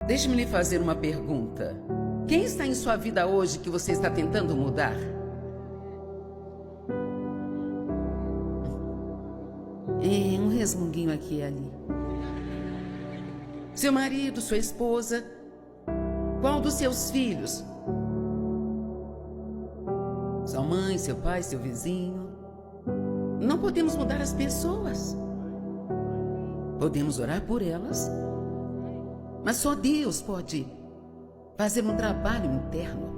Deixe-me lhe fazer uma pergunta. Quem está em sua vida hoje que você está tentando mudar? Um resmunguinho aqui e ali. Seu marido, sua esposa? Qual dos seus filhos? Sua mãe, seu pai, seu vizinho? Não podemos mudar as pessoas. Podemos orar por elas. Mas só Deus pode fazer um trabalho interno.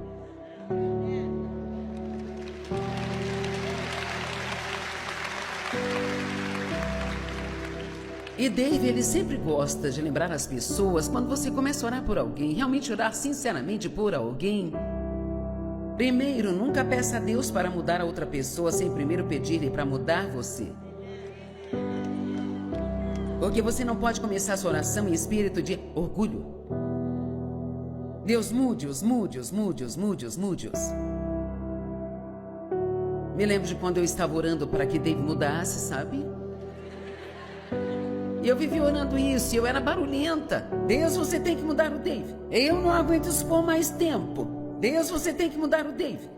E Dave, ele sempre gosta de lembrar as pessoas, quando você começa a orar por alguém, realmente orar sinceramente por alguém. Primeiro, nunca peça a Deus para mudar a outra pessoa sem primeiro pedir-lhe para mudar você. Porque você não pode começar sua oração em espírito de orgulho. Deus, mude-os, mude-os, mude-os, mude-os, mude-os. Me lembro de quando eu estava orando para que Dave mudasse, sabe? E eu vivi orando isso, e eu era barulhenta. Deus, você tem que mudar o Dave. Eu não aguento isso por mais tempo. Deus, você tem que mudar o Dave.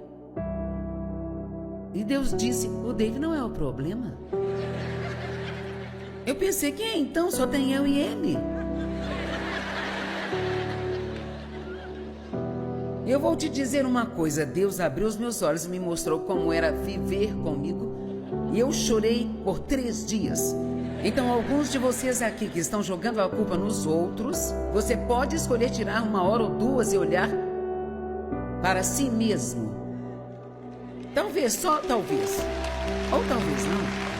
E Deus disse, o Dave não é o problema. Eu pensei, quem então? Só tem eu e ele. Eu vou te dizer uma coisa. Deus abriu os meus olhos e me mostrou como era viver comigo. E eu chorei por 3 dias. Então, alguns de vocês aqui que estão jogando a culpa nos outros, você pode escolher tirar 1 hora ou 2 e olhar para si mesmo. Talvez, só talvez. Ou talvez não.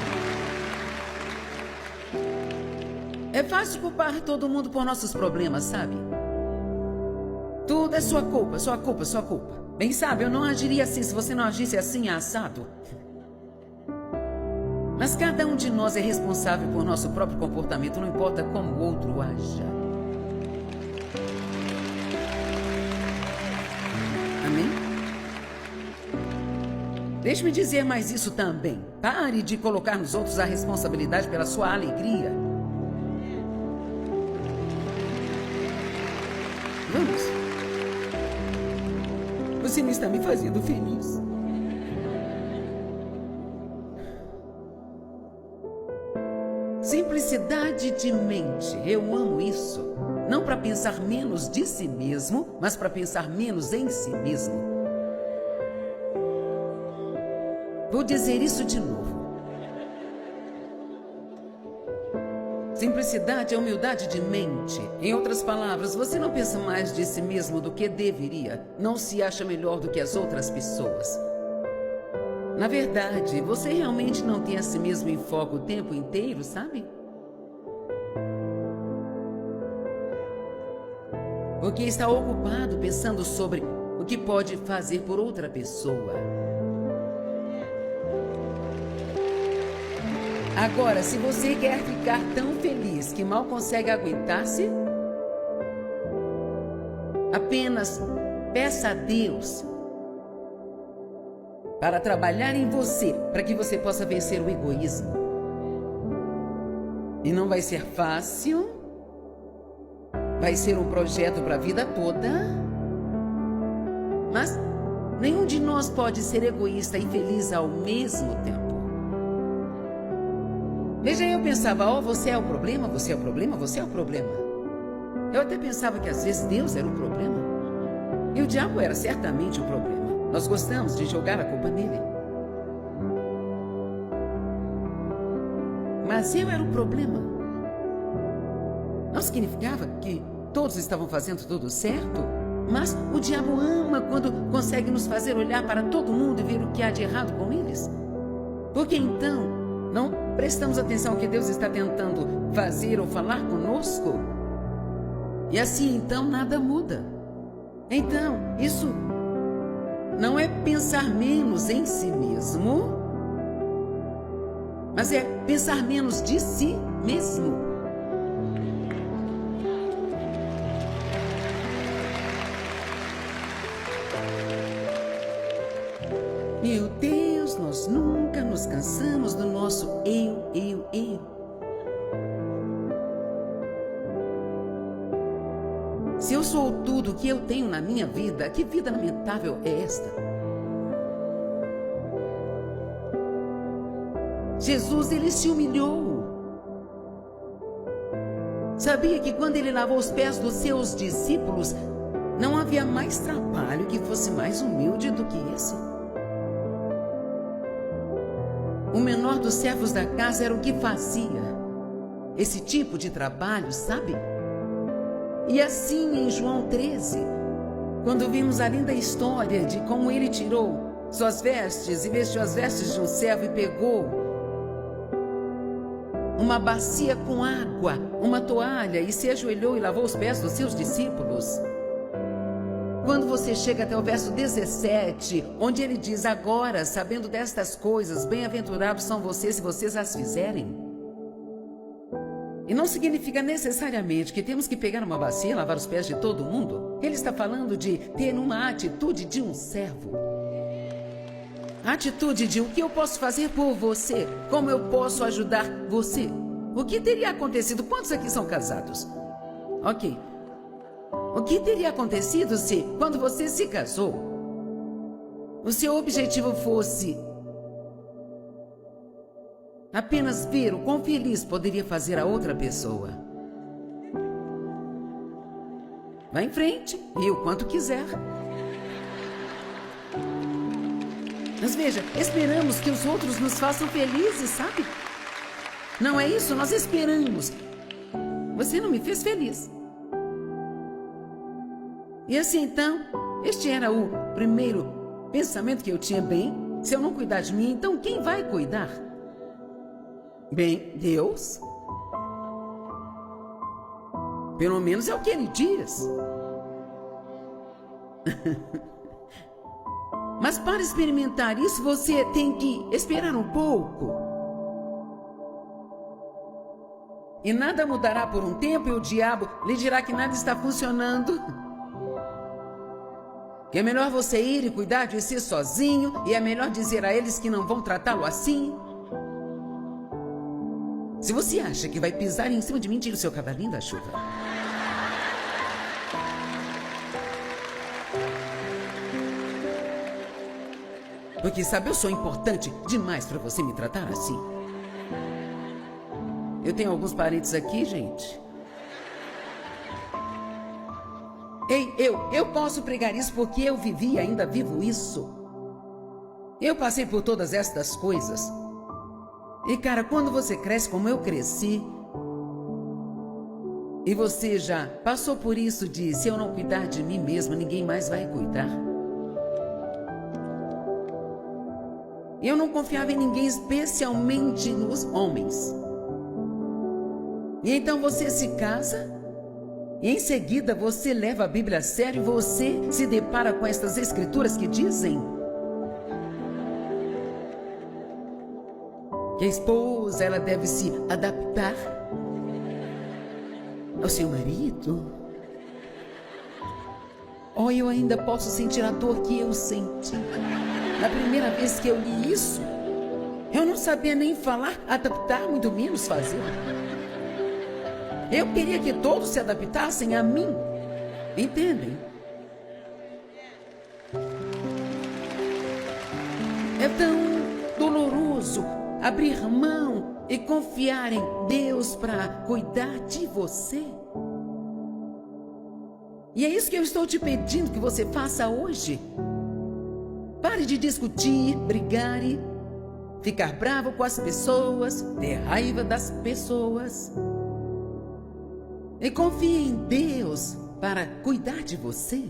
É fácil culpar todo mundo por nossos problemas, sabe? Tudo é sua culpa, sua culpa, sua culpa. Bem sabe, eu não agiria assim se você não agisse assim, assado. Mas cada um de nós é responsável por nosso próprio comportamento, não importa como o outro haja. Amém? Deixe-me dizer mais isso também. Pare de colocar nos outros a responsabilidade pela sua alegria. Vamos. Você não está me fazendo feliz. Simplicidade de mente. Eu amo isso. Não para pensar menos de si mesmo, mas para pensar menos em si mesmo. Vou dizer isso de novo. Simplicidade é humildade de mente. Em outras palavras, você não pensa mais de si mesmo do que deveria. Não se acha melhor do que as outras pessoas. Na verdade, você realmente não tem a si mesmo em foco o tempo inteiro, sabe? Porque está ocupado pensando sobre o que pode fazer por outra pessoa. Agora, se você quer ficar tão feliz que mal consegue aguentar-se, apenas peça a Deus para trabalhar em você, para que você possa vencer o egoísmo. E não vai ser fácil, vai ser um projeto para a vida toda, mas nenhum de nós pode ser egoísta e feliz ao mesmo tempo. Veja, eu pensava, você é o problema, você é o problema, você é o problema. Eu até pensava que às vezes Deus era o problema. E o diabo era certamente o problema. Nós gostamos de jogar a culpa nele. Mas eu era o problema. Não significava que todos estavam fazendo tudo certo, mas o diabo ama quando consegue nos fazer olhar para todo mundo e ver o que há de errado com eles. Porque então não prestamos atenção ao que Deus está tentando fazer ou falar conosco. E assim então nada muda. Então, isso não é pensar menos em si mesmo, mas é pensar menos de si mesmo. Meu Deus, nós nunca nos cansamos do nosso eu. Se eu sou tudo o que eu tenho na minha vida, que vida lamentável é esta? Jesus, ele se humilhou. Sabia que quando ele lavou os pés dos seus discípulos, não havia mais trabalho que fosse mais humilde do que esse. O menor dos servos da casa era o que fazia esse tipo de trabalho, sabe? E assim em João 13, quando vimos a linda história de como ele tirou suas vestes e vestiu as vestes de um servo e pegou uma bacia com água, uma toalha e se ajoelhou e lavou os pés dos seus discípulos. Quando você chega até o verso 17, onde ele diz: agora, sabendo destas coisas, bem-aventurados são vocês se vocês as fizerem. E não significa necessariamente que temos que pegar uma bacia e lavar os pés de todo mundo. Ele está falando de ter uma atitude de um servo. A atitude de o que eu posso fazer por você, como eu posso ajudar você. O que teria acontecido? Quantos aqui são casados? Ok. O que teria acontecido se, quando você se casou, o seu objetivo fosse apenas ver o quão feliz poderia fazer a outra pessoa? Vá em frente e o quanto quiser. Mas veja, esperamos que os outros nos façam felizes, sabe? Não é isso, nós esperamos. Você não me fez feliz. E assim então, este era o primeiro pensamento que eu tinha. Bem, se eu não cuidar de mim, então quem vai cuidar? Bem, Deus. Pelo menos é o que ele diz. Mas para experimentar isso, você tem que esperar um pouco. E nada mudará por um tempo e o diabo lhe dirá que nada está funcionando. Que é melhor você ir e cuidar de si sozinho e é melhor dizer a eles que não vão tratá-lo assim. Se você acha que vai pisar em cima de mim, tira o seu cavalinho da chuva. Porque, sabe, eu sou importante demais para você me tratar assim. Eu tenho alguns parentes aqui, gente. Ei, eu posso pregar isso porque eu vivi e ainda vivo isso. Eu passei por todas estas coisas. E, cara, quando você cresce como eu cresci, e você já passou por isso de se eu não cuidar de mim mesma, ninguém mais vai cuidar. Eu não confiava em ninguém, especialmente nos homens. E então você se casa, e em seguida você leva a Bíblia a sério e você se depara com estas escrituras que dizem que a esposa, ela deve se adaptar ao seu marido. Oh, eu ainda posso sentir a dor que eu senti. Na primeira vez que eu li isso, eu não sabia nem falar, adaptar, muito menos fazer. Eu queria que todos se adaptassem a mim. Entendem? É tão doloroso abrir mão e confiar em Deus para cuidar de você. E é isso que eu estou te pedindo que você faça hoje. Pare de discutir, brigar e ficar bravo com as pessoas, ter raiva das pessoas. E confie em Deus para cuidar de você.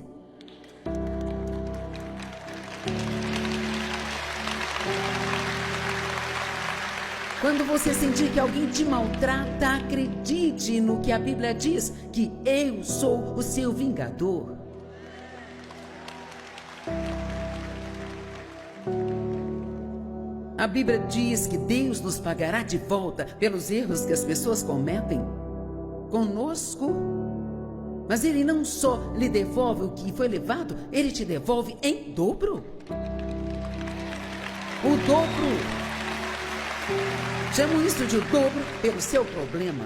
Quando você sentir que alguém te maltrata, acredite no que a Bíblia diz, que eu sou o seu vingador. A Bíblia diz que Deus nos pagará de volta pelos erros que as pessoas cometem conosco. Mas Ele não só lhe devolve o que foi levado, Ele te devolve em dobro. O dobro. Chamo isso de o dobro pelo seu problema.